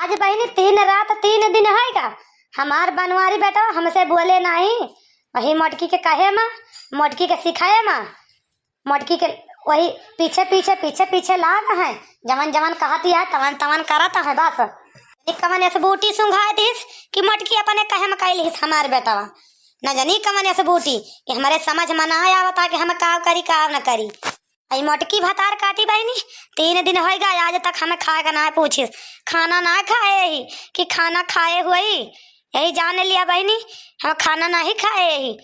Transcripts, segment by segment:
आज बहनी 3 रात 3 दिन है। हमार बनवारी बेटा हमसे बोले नहीं, वही मोटकी के कहे माँ, मोटकी के सिखाए माँ, मोटकी के वही पीछे पीछे पीछे पीछे लाग है। जवन जवन कहती है तवन तवन करता है। बस कमन ऐसे बूटी सुंघाए थीस कि मोटकी अपने कहे में कैली हमारे बेटा न जानी कमन ऐसे बूटी कि हमारे समझ में ना आवता कि हम काव करी काव न करी। आई मोटकी भतार काटी बहनी 3 दिन हो गए, आज तक हमें खाए का ना पूछिस, खाना ना खाए ही कि खाना खाए हुए यही जान लिया बहनी, हम खाना नहीं खाए यही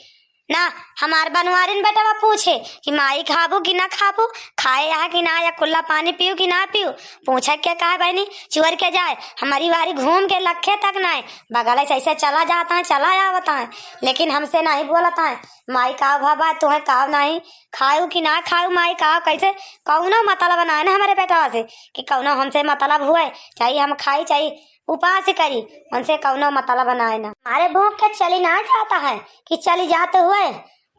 ना। हमार बनवारिन बेटा वो पूछे कि माई खाबू कि ना खाबू, खाए यहाँ कि ना, या कुल्ला पानी पीऊ कि ना पीऊ, पूछे क्या कहा बहनी चुअर के जाए। हमारी वारी घूम के लखे तक ना है, बगल से ऐसे चला जाता है चला आवता है, लेकिन हमसे नहीं बोलता है माई काव भाबा तुम्हें काव नहीं खाऊ कि ना खाऊ, माई काव कैसे कौनो मतलब बनाए ना हमारे बेटा से कि कौनो हमसे मतलब हुए चाहिए हम खाई चाहिए उपास करी, उनसे कौनो मतलब बनाए ना। हमारे भूख के चली ना जाता है कि चली जाते हुए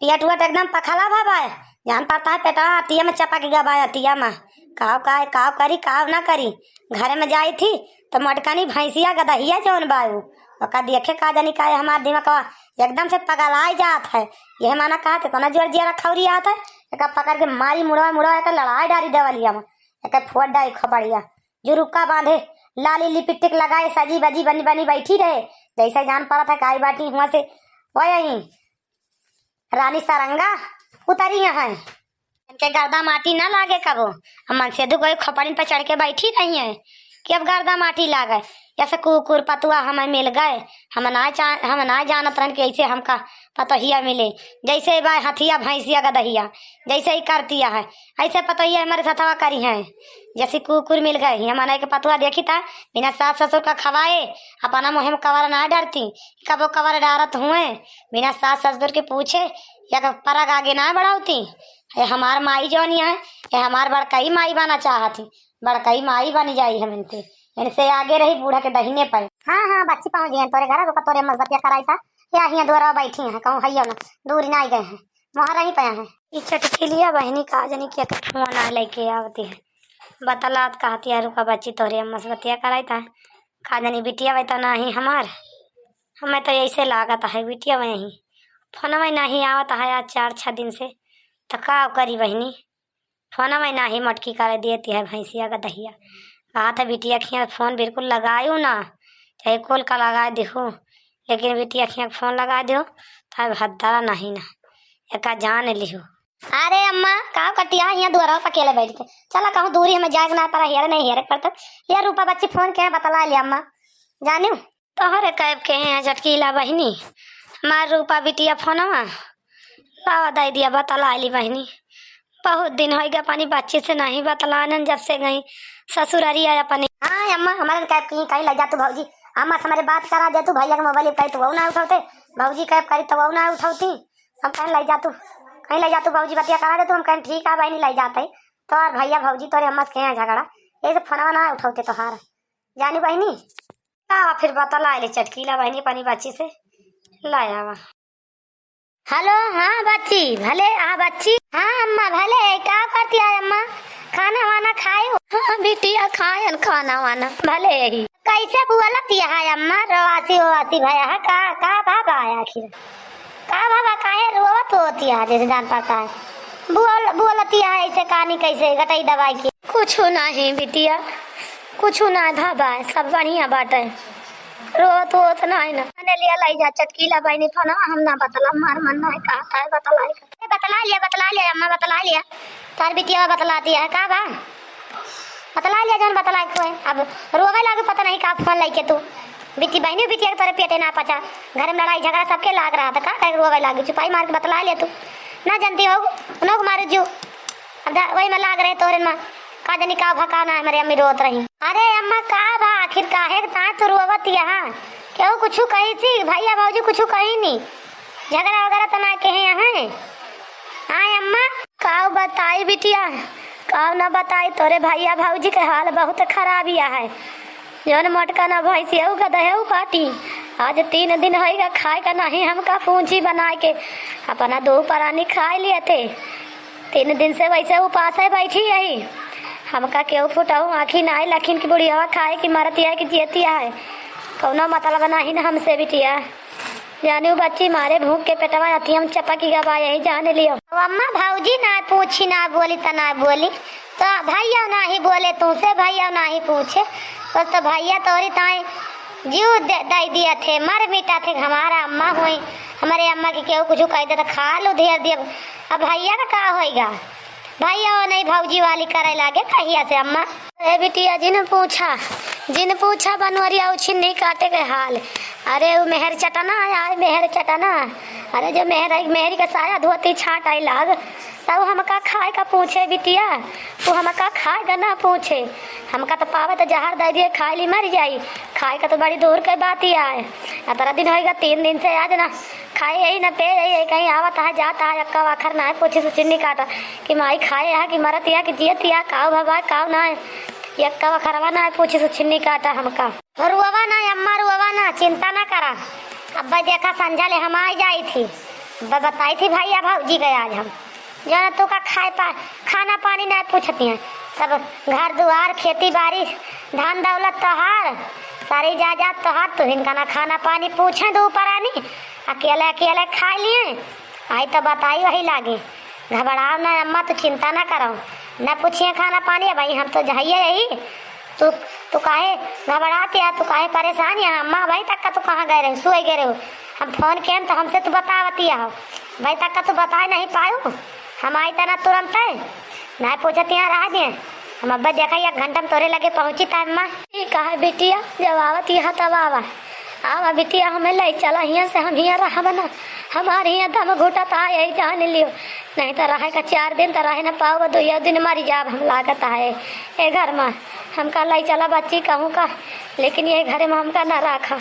पियट हुआ एकदम पखला भाबा है, जान पाता है पेटा अतिया में चपा के गवाया अतिया में काव करी काव ना करी। घर में जाई थी तो मटकानी भैंसिया गदहिया जौन बायू ओका देखे का जानी का हमारे दिमाग एकदम से पगलाई जात है। यह माना कहा थे कोना जोर जिया खौरी आता है, एक पकड़ के मारी मुड़वा मुड़वा एक लड़ाई डारी देवलिया में एक फोड़ डाई खपड़िया जो रुक्का बांधे लाली लिपस्टिक लगाए सजी बजी बनी बनी बैठी रहे, जैसा जान पड़ा था काई बाटी हुआ से वही रानी सारंगा उतरी है। इनके गर्दा माटी ना लागे कबो, हम मनसेदू कोई खपड़िन पे चढ़ के बैठी रही है कि अब गर्दा माटी लागे। जैसे कुकुर पतुआ हमें मिल गए, हम ना जानत रहन कि ऐसे हमका पतोहिया मिले, जैसे बा हथिया भैंसिया गदहिया जैसे ही करतिया है ऐसे पतोहिया हमारे सथवा करी है। जैसे कुकुर मिल गए हमारे के पतुआ देखी था बिना सास ससुर का खवाए अपना मुहिम कवर ना डरती, कब वो कवर डारत हुए बिना सास ससुर के पूछे या परग आगे ना बढ़ाती। हमार माई जौनी है ये हमार बड़कई माई बना चाहती, बड़कई माई बनी जाई हम इनसे इनसे आगे रही बूढ़ा के दहीने पर। हाँ बच्ची पहुंच गए तोरे घर रुका तोरे मजबतिया कराई था या हियाँ द्वारा बैठी है कहूँ है ना दूर ना गए हैं वहाँ रही पाया है। ई चटकी लिया बहनी का जनी क्या फोन आ लेके आवती है बतलात कहती है रुका बच्ची तोरे मजबतिया कराई था का जनी बिटिया वही तो नहीं हमार हमें तो ऐसे लागत है बिटिया वही फोन में नहीं आवत है आज 4-6 दिन से तो का करी बहनी फोन में नहीं मटकी कर देती है भैंसिया का दहिया कहा था बिटिया खिया फोन बिल्कुल लगायू ना चाहे कोल का लगा देखो, लेकिन बिटिया खिया फोन लगा दो तो भद्दा नहीं ना एक जान लिहो। अरे अम्मा का कटिया यहाँ द्वारा अकेले बैठ के चला कहूँ दूरी हमें जाग ना पड़ा हेरे नहीं हेरे पड़ता यार रूपा बच्ची फोन के बतला लिया अम्मा जानियो तो हरे कैब के हैं झटकीला बहनी हमार रूपा बिटिया फोनवा लावा दे दिया बतला ली बहनी। बहुत दिन हो गया पानी बच्चे से नहीं बतलान जब से गई ससुरारी आया पानी। हाँ अम्मा हमारे कैब कहीं लग जा तू भाजी अम्मा से हमारे बात करा दे तू भैया के मोबाइल कही तो वो ना उठाते भाजी कैब करी तो वो ना उठाती हम कहीं लग जा तू कहीं लग जा तू भाजी बतिया करा दे तू हम कहीं ठीक है भाई नहीं लग जाते तो और भैया भाजी तोरे अम्मा से कहीं झगड़ा ये सब फोनवा ना उठाते तो हार जानी बहनी का फिर बतला ले चटकीला बहनी पानी बच्ची से लाया वा। हेलो हाँ बच्ची भले हाँ बच्ची हाँ अम्मा भले क्या करती है अम्मा खाना वाना खाए हाँ बिटिया खाए खाना वाना भले ही कैसे बोलती है अम्मा रवासी ववासी भैया है का बाबा आया आखिर का बाबा काहे रोवत होती है जैसे जान पाता है बोलती है ऐसे कहानी कैसे गटाई दवाई की कुछ नहीं बिटिया कुछ ना बाबा सब बढ़िया बात है रोत वोत नहीं ना मैंने लिया लाई जा चटकीला बहनी फोन हम ना बतला मार मन नहीं कहता है बतला लिया अम्मा बतला लिया तार बिटिया बतलाती है का बा बतला लिया जन बतला खोए अब रोवे लागे पता नहीं का फोन लेके तू बिटी बहनी बिटिया तोरे पेटे ना पचा घर में लड़ाई झगड़ा सबके लाग रहा था का रोवे लागे चुपाई मार के बतला लिया तू ना जानती हो उनको मारे जो अब वही में लाग रहे तोरे माँ का जनी का भकाना है मेरी अम्मी रोत रही। अरे अम्मा का बा आखिर काहे ता तो रोवत यहाँ क्यों कुछ कही थी भैया भाजी कुछ कही नहीं झगड़ा वगैरह तो ना कहे यहाँ हाँ अम्मा का बताई बिटिया का ना बताई तोरे भैया भाजी के हाल बहुत खराब है जौन मोटका ना भैंसी गदहे काटी आज 3 दिन होगा खाए का नहीं हमका पूंजी बना के अपना 2 परानी खाए लिए थे 3 दिन से वैसे उपास है बैठी यही हमका केहू फुटाऊ आँखी ना लखीन की बुढ़िया खाए कि मरतिया कि जियतिया है, कौनो मतलब नहीं ना हमसे बिटिया। जाने बच्ची मारे भूख के पेटवा आती हम चपा की गवा यही जाने लियो। अम्मा भाऊजी ना पूछी ना बोली तो ना बोली तो भैया ना ही बोले तुमसे, भैया ना ही पूछे बस तो भैया तोरी ताई जीव दे दिया थे, मर मिटा थे। हमारा अम्मा हुई, हमारे अम्मा की केहू कुछ कह दे तो खा लो धेर दिया। अब भैया का क्या होएगा, भैया वो नहीं भौजी वाली करे लागे कहिया से अम्मा। अरे बिटिया जिन पूछा बनवरिया छिन्नी काटे के हाल। अरे वो मेहर चटना आया, मेहर चटना। अरे जो मेहरी का साया धोती छाट आई लाग तब हमका खाए का पूछे बिटिया, वो हमका खाएगा ना पूछे। हमका तो पावे तो जहर दे दिए खाए ली मर जाई, खाए का तो बड़ी दूर के बात ही आए। 17 दिन होएगा, 3 दिन से आज ना खाए यही ना पे यही कहीं आवता है जाता है, अक्का वाखर ना है पूछे से चिन्नी काटा कि माई खाए है कि मरत या कि जियत या काव भवा काव ना है, यक्का वखरवा ना है पूछे से चिन्नी काटा। हमका रुआवा ना अम्मा रुआवा ना, चिंता ना करा। अब्बा देखा संझा ले हम आ जाई थी, बताई थी भैया भौजी गए आज हम जो ना तू का खाना पानी ना पूछती हैं, सब घर दुआर खेती बाड़ी धान दौलत तोहार सारी जायदाद तोहार, तो इनका ना खाना पानी पूछे दो परानी अकेले अकेले खा लिए। आई तो बताई वही लागे, घबराओ ना अम्मा, तो चिंता ना करो, न पूछिए खाना पानी। भाई हम तो जाइए यही, तू काहे घबराती है, तू काहे परेशान है अम्मा। भाई तक का तू कहाँ गए रहे, सोए गए रहे, हम फोन किए तो हमसे तू बतावती है भाई तक का तू बता नहीं पायो। हम आई तना तुरंत है ना पूछती हैं रह दिए हम। अब्बा देखा 1 घंटा में तोरे लगे पहुँची था अम्मा। कहा बिटिया जब आवत यहाँ तब आवा बिटिया, हमें ले चला यहाँ से, हम यहाँ रहा बना, हमारे यहाँ दम घुटा था यही जान लियो, नहीं तो रहे का 4 दिन तो रहे न पाओ, 2 दिन मरी जाब हम लागत है ये घर में। हमका लाई चला बच्ची कहूँ का, लेकिन ये घर में हमका न रखा।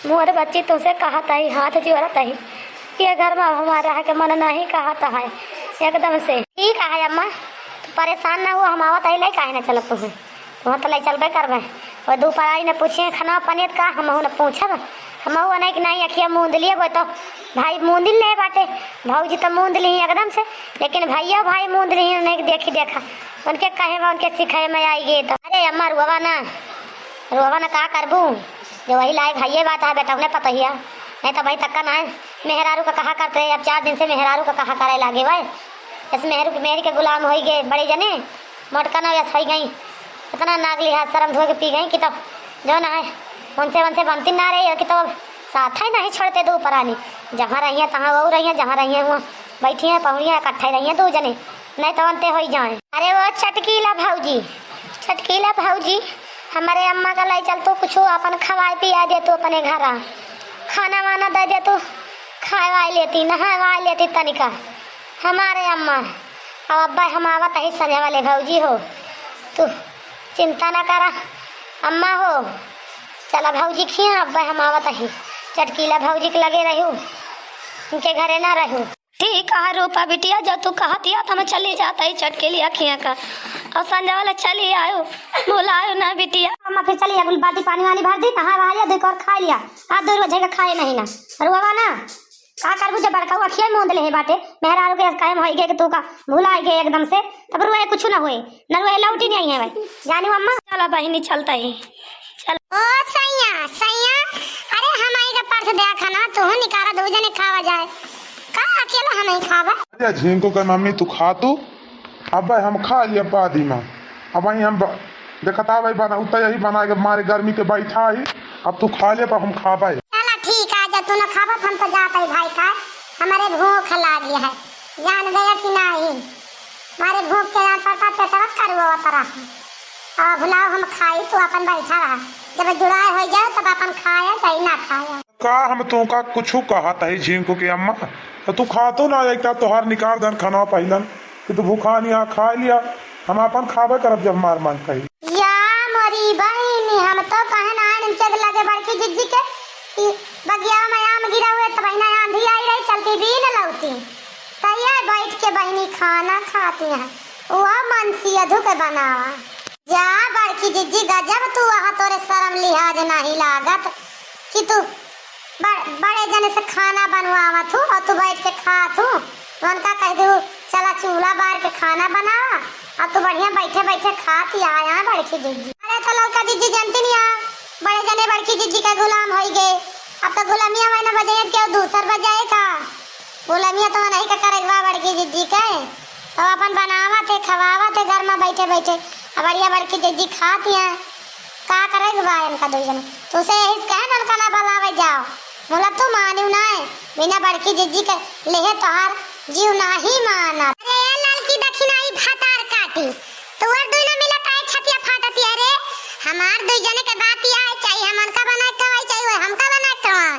मोर बच्ची तुमसे कहा था ही हाथ जोड़त ही, ये घर में हमारा रह के मन नहीं कहता है एकदम से। ठीक है अम्मा, तो परेशान ना हुआ, हम आवत है लाई काहे ना चलत तुम्हें, वहाँ तो लाई चलबे करबे। और दोपहर ने पूछे खाना पानी का, हम न पूछब, हम नहीं कि नहीं अखिया मूंद लिए वो तो भाई मूंद ले बाटे, भौजी तो मूंद ली एकदम से, लेकिन भैया भाई मूंद ली नहीं देखा उनके कहे में उनके सिखाए में आई गई। तो अरे अम्मा रुआवा ना का करबू, जो वही लायक भैया बात है बेटा उन्हें पता ही है, नहीं तो भाई तक्का ना है। मेहरारू का कहा करते अब 4 दिन से मेहरारू का कहा करे लागे भाई, इस मेहरी के गुलाम हो गए बड़े जने, मोटका ना वैस हो गई, इतना नागली हाथ शर्म धो के पी गई कि तब जो ना है उनसे बनती ना रही कि तो साथ ही नहीं छोड़ते दो परानी, जहाँ रही है तहाँ वो रही है, जहाँ रही है वहाँ बैठी हैं पहुड़ियाँ इकट्ठे रही हैं 2 जने, नहीं तो बनते हो जाए। अरे वो चटकीला भाऊजी हमारे अम्मा का लाई चल तो कुछ अपन खवाए पिया दे, तो अपने घर खाना वाना दे दे, तो खाए वाई लेती नहा लेती तनिका हमारे अम्मा। अब अब्बा हम आवत ही सने वाले भौजी हो, तू चिंता ना करा अम्मा हो, चला भौजी खिया अब्बा हम आवत ही, चटकीला भौजी के लगे रहू, उनके घरे ना रहू। ठीक है रूपा बिटिया, जब तू कहा दिया तो मैं चली जाता ही चटकेलिया खिया का, और संजय वाले चली आयो बुलायो ना बिटिया। अम्मा फिर चली गुल बाटी पानी वाली भर दी, नहा वहा लिया, 2 और खा लिया, हाथ 2 बजे का खाए नहीं ना रुआ ना का करबू, जब बड़का हुआ खिया मूंद ले बाटे मेहरारू के कायम हो गए कि तू का भूला गए एकदम से, तब रुए कुछ ना हुए न रुए लौटी नहीं है भाई जानी अम्मा। चला बहिनी चलता ही चल। ओ सैया अरे हम आई का पर्स दे खाना तू निकारा 2 जने खावा जाए का, अकेला हम नहीं खावा। अरे झिंको का मम्मी तू खा तू, अब भाई हम खा लिया बादी माँ, अब भाई हम देखता भाई बना उतना यही बना के मारे गर्मी के बैठा ही, अब तू खा ले पर हम खा पाए। चला ठीक है, जब तू न खावा हम तो जाते ही भाई का, हमारे भूख लगी है जान गया कि नहीं, हमारे भूख के जान पड़ता पेटवा करवा तरह और भुलाओ हम खाई, तू अपन बैठा रहा, जब जुड़ाए हो जाए तब अपन खाया चाहे ना खाया का। हम तो का कुछ कहा था झिंको के अम्मा, तो तू खा तो ना एक तोहार निकाल दन खाना पहलन कि तू भूखा नहीं खा लिया, हम अपन खावे करब जब मार मान कही। या मोरी बहनी हम तो कहे ना निचद लगे बड़की जिज्जी के बगिया में आम गिरा हुए तो बहना आंधी आई रही चलती भी न लौटी, तैयार बैठ के बहनी खाना खाती है, वह मनसी अधु के बनावा। जा बड़की जिज्जी गजब तू वहाँ तोरे शर्म लिहाज नहीं लागत कि तू बड़े जने से खाना बनवावा थू और तू बैठ के खा थू, उनका कह दू चला चूल्हा बार के खाना बनावा अब तो बढ़िया बैठे बैठे खाती आया बड़की जीजी। अरे तो लड़का जीजी जानती नहीं आ, बड़े जने बड़की जीजी का गुलाम हो गए। अब तो गुलामिया मैंने बजाय क्यों दूसर बजाए का गुलामिया तो नहीं का करेगा बड़की जीजी के, तो अपन बनावा थे खवावा थे घर में बैठे बैठे। अब बढ़िया बड़की जीजी खाती है का करेगा भाई इनका दो जने। तो उसे यही कहे ना उनका ना बुलावे जाओ, बोला तू मानियो ना बिना बड़की जीजी के लेहे तोहार जीव नाही माना। अरे लड़की दक्षिणाई भातार काटी तो और दुई ना मिला काहे छतिया फाटती। अरे हमार दुई जने के बात या चाहिए हमन का बनाए खवाई चाहिए हमका बनाए खवाई,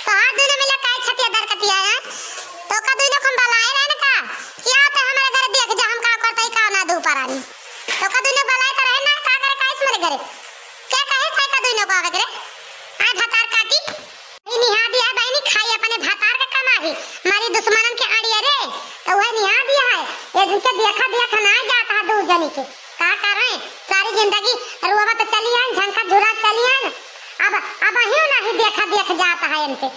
तो हर दुई ना मिला काहे छतिया दरकती आया। तो का दुई ना कम बलाए रहने का क्या होता हमारे घर देख जा हम का करते का ना दू परानी। तो का दुई ना बलाए तो रहे ना का करे काहे मेरे घरे क्या कहे था का दुई ना को आवे करे आ भातार काटी निहा दिया बहनी खाई अपने भातार का कमाई मारी दुश्मनन के आड़ी। अरे तो वह निहा दिया है ये दिन के देखा देखा ना जाता है दो जनी के का कर रहे सारी जिंदगी रुआवा तो चली है झंका झुरा चली है। अब ही नहीं देखा देख जाता है इनसे,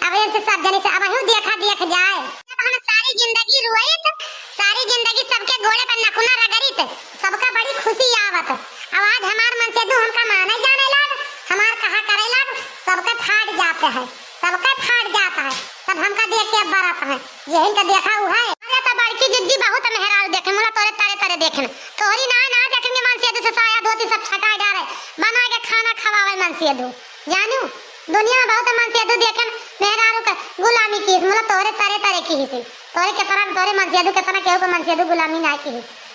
अब इनसे सब जने से अब ही देखा देख जाए। जब हम सारी जिंदगी रोए तो सारी जिंदगी सबके घोड़े पर नखुना रगड़ी थे सबका बड़ी खुशी आवत। अब आज हमार मन से दू हमका माने जाने लग हमार कहा करे लग सबका फाट जाते हैं सबका फाट जाता है सब हमका देख के बरत है यही का देखा हुआ है। अरे तो बड़की जिद्दी बहुत मेहराल देखे मोला तोरे तारे तारे देखने तोहरी ना ना देखेंगे मन से से साया धोती सब छटा डाले बना के खाना खवावे मन से दू जानू दुनिया में बहुत मन से दू देखे मेहरारू का गुलामी की मोला तोरे तारे तारे की से तोरे के तरह तोरे मन से दू के तरह केहू के मन से दू गुलामी ना की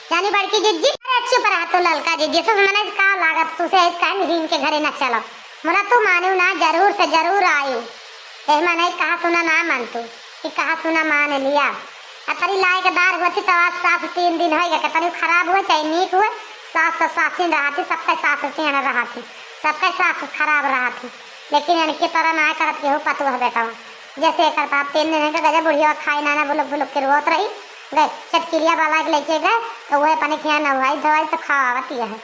जानी बड़की जिद्दी। अरे चुप रहा तो ललका जिद्दी से मने का लागत तुसे इसका नहीं के घरे ना चलो मोला तू मानू ना जरूर से जरूर आयु ए मने कहा सुना ना मान तू कि कहा सुना मान लिया अतरी लाए के दार होती तो आज सास 3 दिन होएगा कतनी खराब हुए चाहे नीक हुए सास तो सासी रहती सबका सास चैन रहती सबका सास खराब रहती लेकिन इनके तरह ना करत के हो पतु है बेटा जैसे करता 3 दिन के गजा बुढ़िया खाई ना बुलक बुलक के रोत रही गए चटकिरिया वाला के लेके गए तो वह पानी खिया ना हुआ दवाई तो खावाती है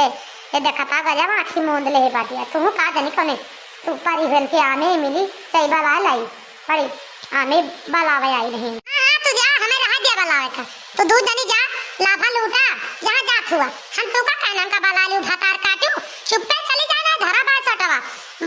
ये देखता गजा आँखी मूंद ले बाटिया तू का जानी कौन तू परी बन के आने मिली सही बला लाई पड़ी आने बलावे आई नहीं। हाँ तू जा हमें रहा दिया बलावे का तो दूध दनी जा लाभा लूटा जहाँ जात हुआ हम तो का कहना का बला लू भातार काटू चुपे चली जाना धरा बार छोटवा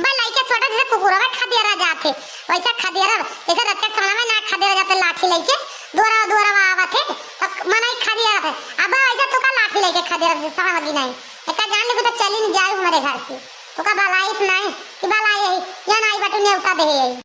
बलाई के छोटा जैसे कुकुरवा खदेरा जाते वैसा खदेरा जैसे रत्ते समय में ना खदेरा जाते लाठी लेके दोरा दोरा आवत है तो मनाई खदेरा थे अब ऐसा तो का लाठी लेके खदेरा जैसे समझ नहीं एक जान ले तो चली नहीं जाए हमारे घर से तो का बलाई नहीं कि बलाई यही या नहीं बटू ने उठा दे यही।